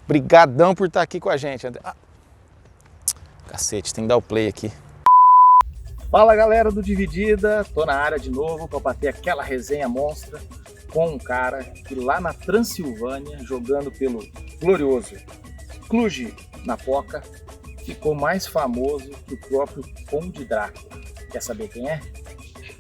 Brigadão por estar aqui com a gente, André. Cacete, tem que dar o play aqui. Fala galera do Dividida, tô na área de novo para bater aquela resenha monstra com um cara que lá na Transilvânia, jogando pelo glorioso Cluj Napoca, ficou mais famoso que o próprio Conde Drácula. Quer saber quem é?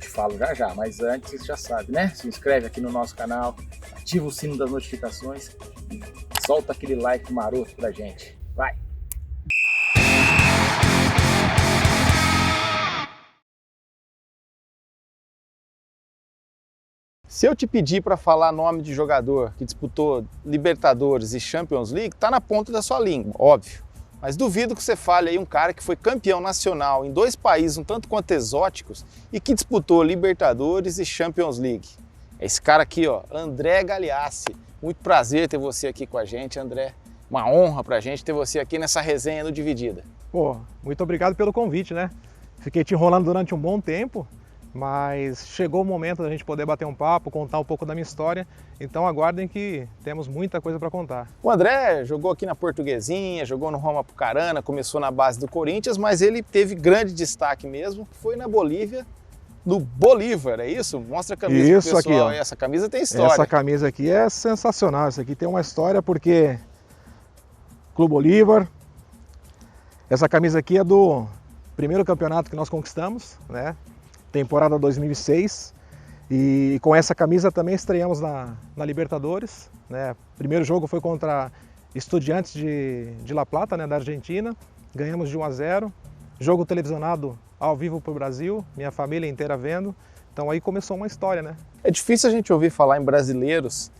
Te falo já já, mas antes você já sabe, né? Se inscreve aqui no nosso canal, ativa o sino das notificações e solta aquele like maroto pra gente. Vai! Se eu te pedir para falar nome de jogador que disputou Libertadores e Champions League, tá na ponta da sua língua, óbvio. Mas duvido que você fale aí um cara que foi campeão nacional em 2 países um tanto quanto exóticos e que disputou Libertadores e Champions League. É esse cara aqui, ó, André Galeassi. Muito prazer ter você aqui com a gente, André. Uma honra pra gente ter você aqui nessa resenha do Dividida. Pô, muito obrigado pelo convite, né? Fiquei te enrolando durante um bom tempo, mas chegou o momento da gente poder bater um papo, contar um pouco da minha história, então aguardem que temos muita coisa para contar. O André jogou aqui na Portuguesinha, jogou no Roma Apucarana, começou na base do Corinthians, mas ele teve grande destaque mesmo, foi na Bolívia, no Bolívar, é isso? Mostra a camisa isso pro pessoal. aqui, ó. Essa camisa tem história. Essa camisa aqui é sensacional, essa aqui tem uma história porque Clube Bolívar, essa camisa aqui é do primeiro campeonato que nós conquistamos, né? Temporada 2006, e com essa camisa também estreamos na Libertadores, né? Primeiro jogo foi contra Estudiantes de La Plata, né, da Argentina, ganhamos de 1-0, jogo televisionado ao vivo para o Brasil, minha família inteira vendo, então aí começou uma história, né? É difícil a gente ouvir falar em brasileiros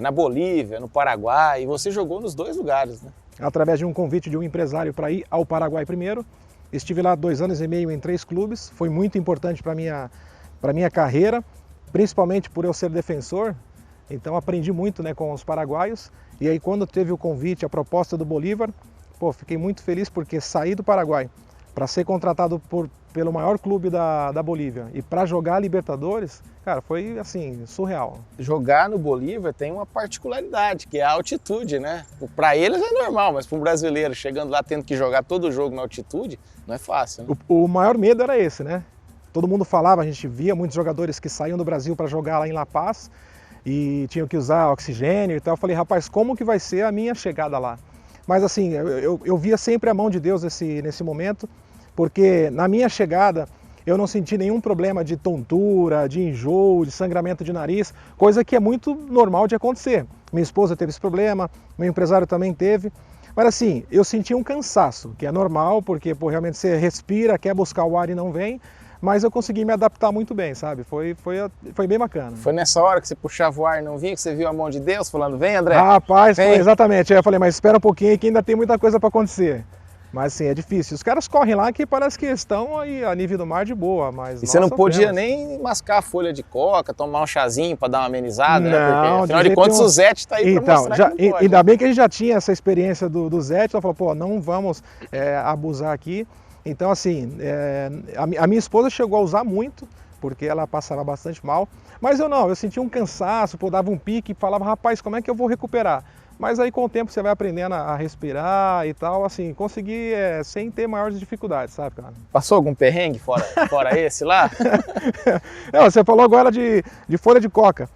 na Bolívia, no Paraguai, e você jogou nos 2 lugares, né? Através de um convite de um empresário para ir ao Paraguai primeiro, estive lá 2 anos e meio em 3 clubes, foi muito importante para minha carreira, principalmente por eu ser defensor, então aprendi muito, né, com os paraguaios, e aí quando teve o convite, a proposta do Bolívar, pô, fiquei muito feliz porque saí do Paraguai para ser contratado pelo maior clube da Bolívia e para jogar Libertadores, cara, foi assim, surreal. Jogar no Bolívar tem uma particularidade, que é a altitude, né? Para eles é normal, mas para um brasileiro chegando lá tendo que jogar todo o jogo na altitude, não é fácil, né? O maior medo era esse, né? Todo mundo falava, a gente via muitos jogadores que saíam do Brasil para jogar lá em La Paz e tinham que usar oxigênio e tal. Eu falei, rapaz, como que vai ser a minha chegada lá? Mas assim, eu via sempre a mão de Deus nesse momento, porque na minha chegada eu não senti nenhum problema de tontura, de enjoo, de sangramento de nariz, coisa que é muito normal de acontecer. Minha esposa teve esse problema, meu empresário também teve, mas assim, eu senti um cansaço, que é normal, porque pô, realmente você respira, quer buscar o ar e não vem, mas eu consegui me adaptar muito bem, sabe? Foi bem bacana. Foi nessa hora que você puxava o ar e não vinha, que você viu a mão de Deus falando, vem André? Rapaz, vem. Exatamente, aí eu falei, mas espera um pouquinho aí que ainda tem muita coisa para acontecer. Mas assim, é difícil. Os caras correm lá que parece que estão aí a nível do mar de boa, mas e você não podia nem mascar a folha de coca, tomar um chazinho para dar uma amenizada, não, né? Porque afinal de contas o Zete está aí para mostrar já, que não pode. Ainda bem que a gente já tinha essa experiência do Zete, então falou, pô, não vamos abusar aqui. Então assim, a minha esposa chegou a usar muito, porque ela passava bastante mal, mas eu sentia um cansaço, pô, dava um pique e falava, rapaz, como é que eu vou recuperar? Mas aí com o tempo você vai aprendendo a respirar e tal, assim, conseguir sem ter maiores dificuldades, sabe, cara? Passou algum perrengue fora esse lá? Não, você falou agora de folha de coca.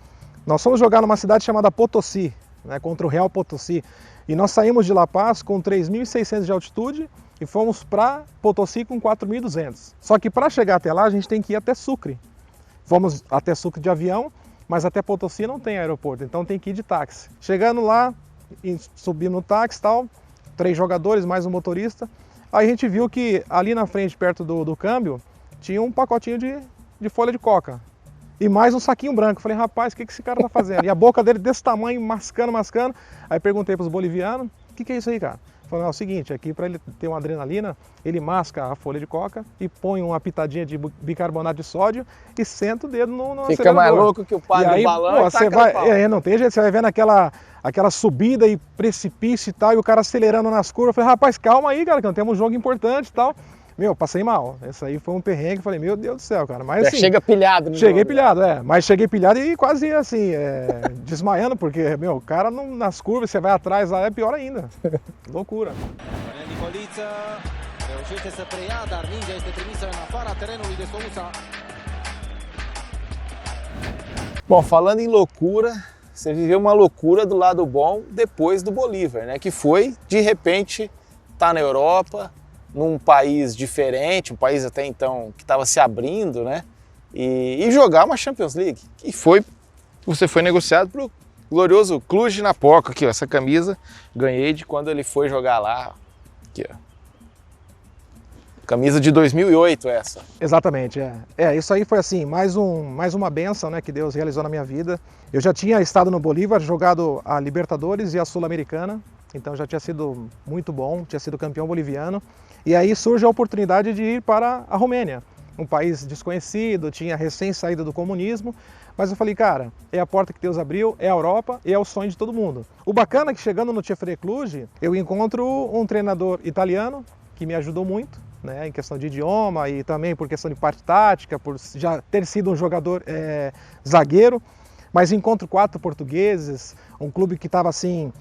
Nós fomos jogar numa cidade chamada Potosí, né, contra o Real Potosí, e nós saímos de La Paz com 3.600 de altitude e fomos para Potosí com 4.200. Só que para chegar até lá a gente tem que ir até Sucre. Fomos até Sucre de avião, mas até Potosí não tem aeroporto, então tem que ir de táxi. Chegando lá, subimos no táxi e tal, 3 jogadores mais um motorista. Aí a gente viu que ali na frente, perto do câmbio, tinha um pacotinho de folha de coca. E mais um saquinho branco. Falei, rapaz, o que esse cara tá fazendo? E a boca dele desse tamanho, mascando. Aí perguntei pros bolivianos, o que é isso aí, cara? Falei, não, é o seguinte, aqui para ele ter uma adrenalina, ele masca a folha de coca e põe uma pitadinha de bicarbonato de sódio e senta o dedo no acelerador. Fica mais louco que o padre do balão pô, e taca no pau. Não tem jeito, você vai vendo aquela subida e precipício e tal, e o cara acelerando nas curvas. Eu falei, rapaz, calma aí, cara, que nós temos um jogo importante e tal. Meu, passei mal. Esse aí foi um perrengue, falei, meu Deus do céu, cara. Mas assim, chega pilhado. Cheguei pilhado, mas cheguei pilhado e quase assim, desmaiando, porque, meu, o cara nas curvas, você vai atrás lá, é pior ainda. Loucura. Bom, falando em loucura, você viveu uma loucura do lado bom depois do Bolívar, né? Que foi, de repente, estar na Europa, num país diferente, um país até então que estava se abrindo, né? E jogar uma Champions League. E você foi negociado para o glorioso Cluj-Napoca. Aqui, ó, essa camisa ganhei de quando ele foi jogar lá. Aqui, ó. Camisa de 2008 essa. Exatamente, isso aí foi assim, mais uma bênção, né, que Deus realizou na minha vida. Eu já tinha estado no Bolívar, jogado a Libertadores e a Sul-Americana, então já tinha sido muito bom, tinha sido campeão boliviano. E aí surge a oportunidade de ir para a Romênia, um país desconhecido, tinha recém saído do comunismo, mas eu falei, cara, é a porta que Deus abriu, é a Europa e é o sonho de todo mundo. O bacana é que chegando no TFC Cluj, eu encontro um treinador italiano que me ajudou muito, né, em questão de idioma e também por questão de parte tática, por já ter sido um jogador zagueiro, mas encontro 4 portugueses, um clube que estava assim,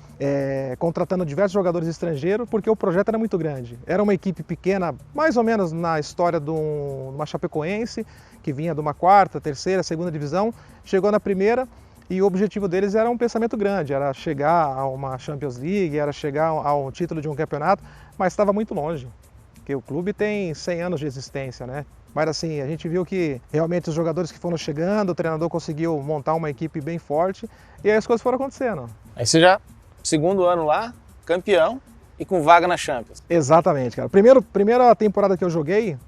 contratando diversos jogadores estrangeiros, porque o projeto era muito grande. Era uma equipe pequena, mais ou menos na história de uma Chapecoense, que vinha de uma 4ª, 3ª, 2ª divisão, chegou na 1ª, e o objetivo deles era um pensamento grande, era chegar a uma Champions League, era chegar a um título de um campeonato, mas estava muito longe. Porque o clube tem 100 anos de existência, né? Mas assim, a gente viu que realmente os jogadores que foram chegando, o treinador conseguiu montar uma equipe bem forte e aí as coisas foram acontecendo. Aí você já, segundo ano lá, campeão e com vaga na Champions. Exatamente, cara. Primeira temporada que eu joguei,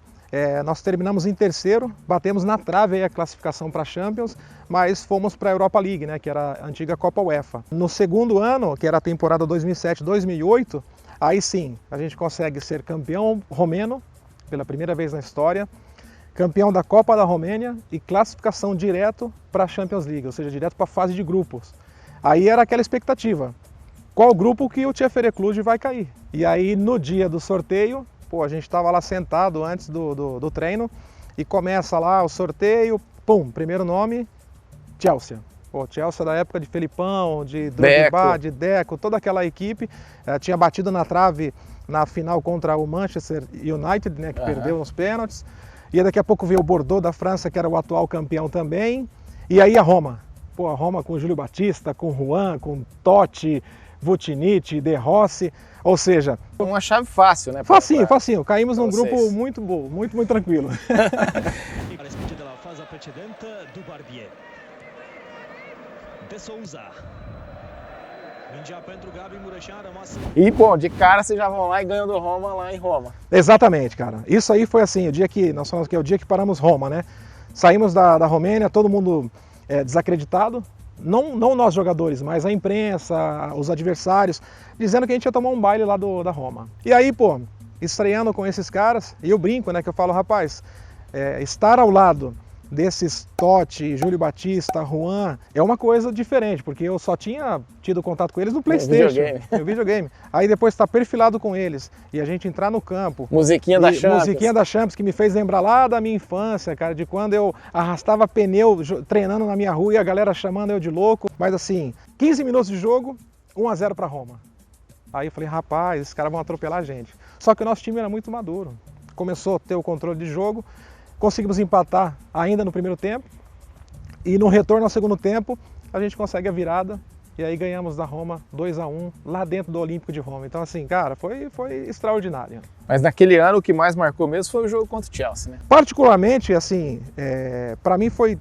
nós terminamos em 3º, batemos na trave aí a classificação para a Champions, mas fomos para a Europa League, né? Que era a antiga Copa UEFA. No segundo ano, que era a temporada 2007-2008, aí sim, a gente consegue ser campeão romeno, pela primeira vez na história, campeão da Copa da Romênia e classificação direto para a Champions League, ou seja, direto para a fase de grupos. Aí era aquela expectativa, qual grupo que o TFC Cluj vai cair? E aí no dia do sorteio, a gente estava lá sentado antes do treino e começa lá o sorteio, pum, primeiro nome, Chelsea. Chelsea da época de Felipão, de Drogba, de Deco, toda aquela equipe, tinha batido na trave na final contra o Manchester United, né, que perdeu nos pênaltis, e daqui a pouco veio o Bordeaux da França, que era o atual campeão também, e aí a Roma. A Roma com Júlio Batista, com Juan, com Totti, Vucinic, De Rossi, ou seja... Uma chave fácil, né? Facinho, caímos num grupo muito bom, muito tranquilo. E, bom, de cara vocês já vão lá e ganham do Roma lá em Roma. Exatamente, cara. Isso aí foi assim, nós falamos que é o dia que paramos Roma, né? Saímos da Romênia, todo mundo desacreditado, não nós jogadores, mas a imprensa, os adversários, dizendo que a gente ia tomar um baile lá da Roma. E aí, estreando com esses caras, e eu brinco, né, que eu falo, rapaz, estar ao lado desses Totti, Júlio Batista, Juan, é uma coisa diferente, porque eu só tinha tido contato com eles no PlayStation, no videogame. Aí depois estar perfilado com eles e a gente entrar no campo. Musiquinha da Champions, que me fez lembrar lá da minha infância, cara, de quando eu arrastava pneu treinando na minha rua e a galera chamando eu de louco. Mas assim, 15 minutos de jogo, 1-0 para Roma. Aí eu falei, rapaz, esses caras vão atropelar a gente. Só que o nosso time era muito maduro. Começou a ter o controle de jogo. Conseguimos empatar ainda no primeiro tempo e no retorno ao segundo tempo a gente consegue a virada e aí ganhamos da Roma 2-1 lá dentro do Olímpico de Roma. Então assim, cara, foi extraordinário. Mas naquele ano o que mais marcou mesmo foi o jogo contra o Chelsea, né? Particularmente, assim, para mim foi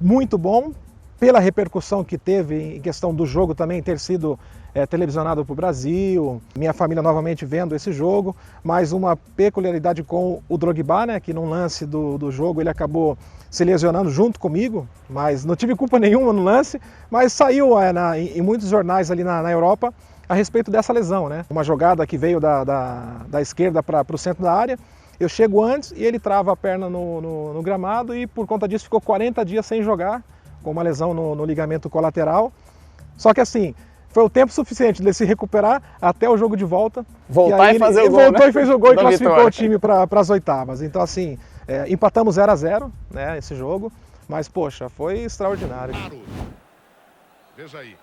muito bom pela repercussão que teve em questão do jogo também ter sido televisionado para o Brasil, minha família novamente vendo esse jogo, mas uma peculiaridade com o Drogba, né, que num lance do jogo ele acabou se lesionando junto comigo, mas não tive culpa nenhuma no lance, mas saiu em muitos jornais ali na Europa a respeito dessa lesão, né? Uma jogada que veio da esquerda para o centro da área, eu chego antes e ele trava a perna no gramado e por conta disso ficou 40 dias sem jogar, com uma lesão no ligamento colateral. Só que assim, foi o tempo suficiente de ele se recuperar até o jogo de volta. Voltar e fazer o gol, voltou, né? e fez o gol e Da classificou vitória. o time para as oitavas. Então, assim, empatamos 0-0, né, esse jogo. Mas, poxa, foi extraordinário. Claro. Veja aí.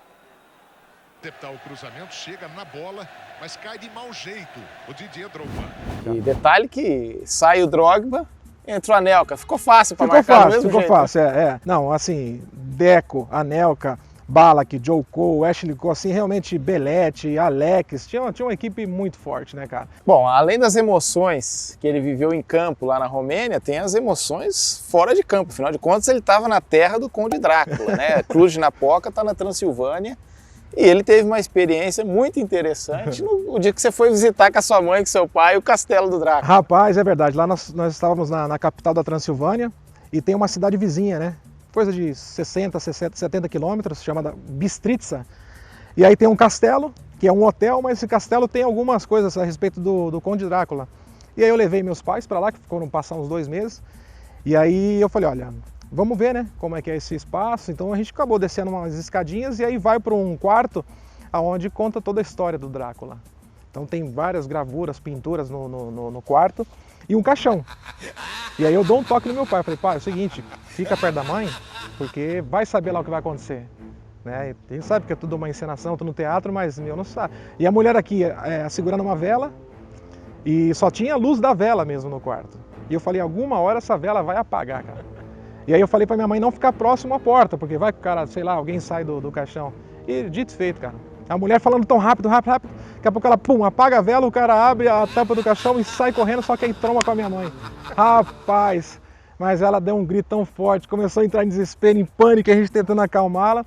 Tentar o cruzamento, chega na bola, mas cai de mau jeito o Didier Drogba. E detalhe que sai o Drogba, entra o Anelka. Ficou fácil para Ficou marcar do fácil, mesmo ficou jeito. fácil, Não, assim, Deco, Anelka, Ballack, Joe Cole, Ashley Cole, assim, realmente Belletti, Alex, tinha uma equipe muito forte, né, cara? Bom, além das emoções que ele viveu em campo lá na Romênia, tem as emoções fora de campo. Afinal de contas, ele estava na terra do Conde Drácula, né? Cluj-Napoca está na Transilvânia. E ele teve uma experiência muito interessante no dia que você foi visitar com a sua mãe e com seu pai o castelo do Drácula. Rapaz, é verdade, lá nós estávamos na capital da Transilvânia e tem uma cidade vizinha, né? Coisa de 60, 70 quilômetros, chamada Bistrica. E aí tem um castelo, que é um hotel, mas esse castelo tem algumas coisas a respeito do Conde Drácula. E aí eu levei meus pais para lá, que foram passar uns 2 meses. E aí eu falei, olha, vamos ver, né, como é que é esse espaço. Então a gente acabou descendo umas escadinhas e aí vai para um quarto onde conta toda a história do Drácula. Então tem várias gravuras, pinturas no quarto e um caixão. E aí eu dou um toque no meu pai, falei, pai, é o seguinte, fica perto da mãe, porque vai saber lá o que vai acontecer. Né? A gente sabe que é tudo uma encenação, tudo no teatro, mas eu não sei. E a mulher aqui segurando uma vela e só tinha a luz da vela mesmo no quarto. E eu falei, alguma hora essa vela vai apagar, cara. E aí eu falei pra minha mãe não ficar próximo à porta, porque vai que o cara, sei lá, alguém sai do caixão. E dito e feito, cara. A mulher falando tão rápido, daqui a pouco ela, pum, apaga a vela, o cara abre a tampa do caixão e sai correndo, só que aí tromba com a minha mãe. Rapaz, mas ela deu um grito tão forte, começou a entrar em desespero, em pânico, a gente tentando acalmá-la.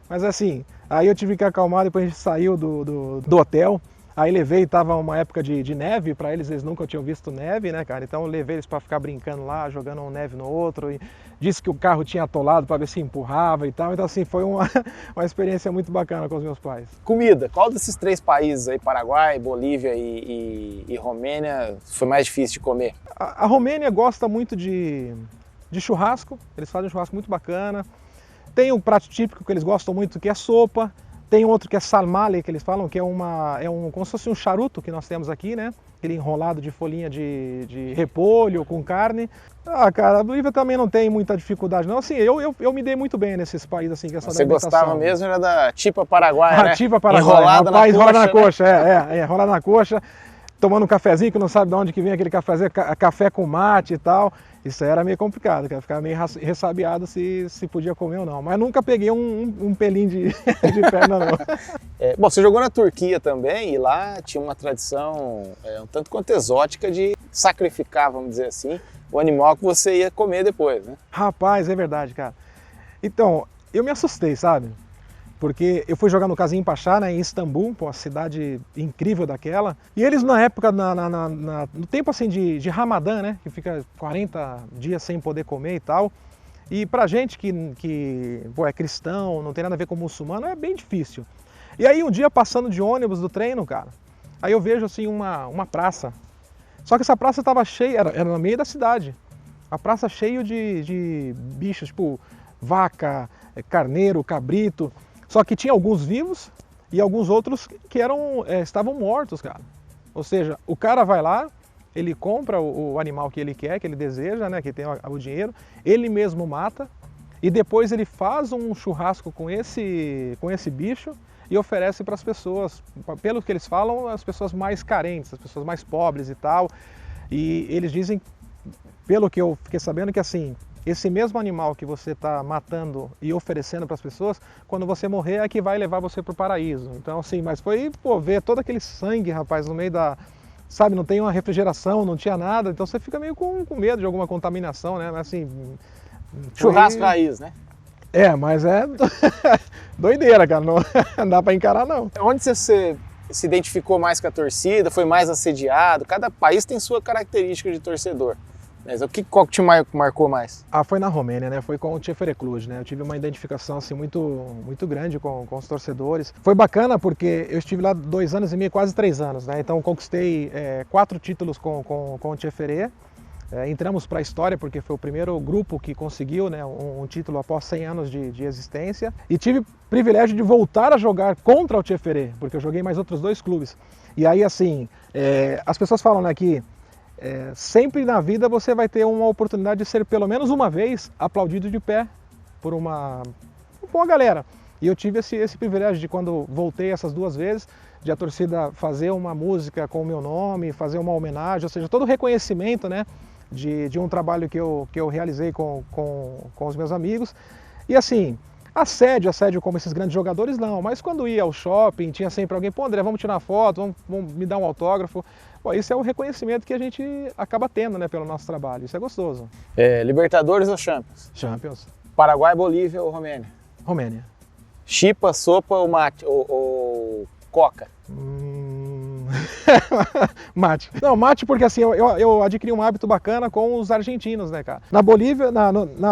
Mas assim, aí eu tive que acalmar, depois a gente saiu do hotel. Aí levei, tava uma época de neve, para eles nunca tinham visto neve, né, cara? Então eu levei eles para ficar brincando lá, jogando um neve no outro, e disse que o carro tinha atolado para ver se empurrava e tal. Então assim, foi uma experiência muito bacana com os meus pais. Comida, qual desses 3 países aí, Paraguai, Bolívia e Romênia, foi mais difícil de comer? A Romênia gosta muito de churrasco, eles fazem um churrasco muito bacana. Tem um prato típico que eles gostam muito, que é sopa. Tem outro que é salmale, que eles falam, que como se fosse um charuto que nós temos aqui, né? Aquele enrolado de folhinha de repolho com carne. Ah, cara, a Bolívia também não tem muita dificuldade, não. Assim, eu me dei muito bem nesses países, assim, que essa Você gostava mesmo era da tipa paraguaia, né? A tipa paraguaia, enrolada na coxa, enrolada na coxa, né? enrolada na coxa, tomando um cafezinho que não sabe de onde que vem aquele cafezinho, café com mate e tal. Isso aí era meio complicado, cara. Ficava meio ressabiado se podia comer ou não. Mas nunca peguei um pelinho de perna, não. Bom, você jogou na Turquia também e lá tinha uma tradição um tanto quanto exótica de sacrificar, vamos dizer assim, o animal que você ia comer depois, né? Rapaz, é verdade, cara. Então, eu me assustei, sabe? Porque eu fui jogar no Kazım Paşa, né, em Istambul, uma cidade incrível daquela. E eles na época, no tempo assim de Ramadã, né, que fica 40 dias sem poder comer e tal. E pra gente que é cristão, não tem nada a ver com muçulmano, é bem difícil. E aí um dia passando de ônibus do treino, cara, aí eu vejo assim uma praça. Só que essa praça estava cheia, era no meio da cidade. A praça cheia de bichos, tipo vaca, carneiro, cabrito. Só que tinha alguns vivos e alguns outros que estavam mortos, cara. Ou seja, o cara vai lá, ele compra o animal que ele quer, que ele deseja, né, que tem o dinheiro, ele mesmo mata e depois ele faz um churrasco com esse bicho e oferece para as pessoas, pelo que eles falam, as pessoas mais carentes, as pessoas mais pobres e tal. E eles dizem, pelo que eu fiquei sabendo, que assim, esse mesmo animal que você está matando e oferecendo para as pessoas, quando você morrer é que vai levar você para o paraíso. Então assim, mas foi, ver todo aquele sangue, rapaz, no meio da... Sabe, não tem uma refrigeração, não tinha nada, então você fica meio com medo de alguma contaminação, né? Mas assim... Churrasco raiz, né? Mas é doideira, cara, não dá para encarar não. Onde você se identificou mais com a torcida, foi mais assediado? Cada país tem sua característica de torcedor. Mas qual que te marcou mais? Foi na Romênia, né? Foi com o Ceferéclub, né? Eu tive uma identificação assim, muito grande com os torcedores. Foi bacana porque eu estive lá 2 anos e meio, quase 3 anos, né? Então conquistei 4 títulos com o Ceferé. Entramos para a história porque foi o primeiro grupo que conseguiu, né, um título após 100 anos de existência. E tive o privilégio de voltar a jogar contra o Tcheferê, porque eu joguei mais outros 2 clubes. E aí, assim, as pessoas falam, né, que sempre na vida você vai ter uma oportunidade de ser pelo menos uma vez aplaudido de pé por uma galera. E eu tive esse privilégio de, quando voltei essas 2 vezes, de a torcida fazer uma música com o meu nome, fazer uma homenagem, ou seja, todo o reconhecimento, né, de um trabalho que eu realizei com os meus amigos. E assim, assédio como esses grandes jogadores não, mas quando ia ao shopping tinha sempre alguém, pô André, vamos tirar foto, vamos me dar um autógrafo. Pô, isso é o reconhecimento que a gente acaba tendo, né, pelo nosso trabalho, isso é gostoso. Libertadores ou Champions? Champions. Paraguai, Bolívia ou Romênia? Romênia. Chipa, sopa ou mate? Ou coca? Mate. Não, mate porque assim, eu adquiri um hábito bacana com os argentinos, né, cara? Na Bolívia,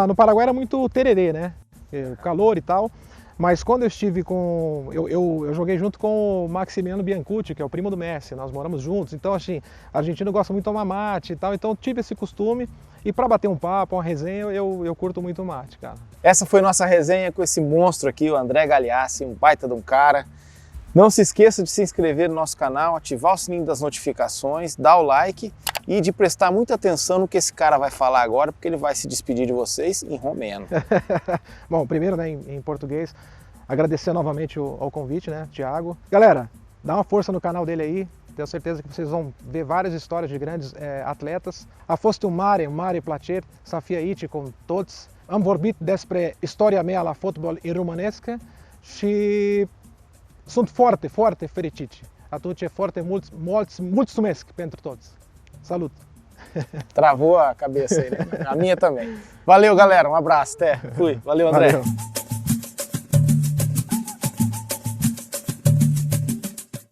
no Paraguai era muito tererê, né? Calor e tal. Mas quando eu estive com... Eu joguei junto com o Maximiano Biancucci, que é o primo do Messi, nós moramos juntos. Então, assim, argentino gosta muito de tomar mate e tal, então tive esse costume. E para bater um papo, uma resenha, eu curto muito mate, cara. Essa foi nossa resenha com esse monstro aqui, o André Gagliassi, um baita de um cara. Não se esqueça de se inscrever no nosso canal, ativar o sininho das notificações, dar o like e de prestar muita atenção no que esse cara vai falar agora, porque ele vai se despedir de vocês em romeno. Bom, primeiro, né, em português, agradecer novamente ao convite, né, Thiago. Galera, dá uma força no canal dele aí, tenho certeza que vocês vão ver várias histórias de grandes atletas. A fost un mare placer să fie aici cu toți. Am vorbit despre istoria mea la fotbal în românescă și sunt foarte, foarte fericit. Atunci foarte mulțumesc pentru toți. Salut! Travou a cabeça aí, né? A minha também. Valeu, galera. Um abraço. Até. Fui. Valeu, André. Valeu.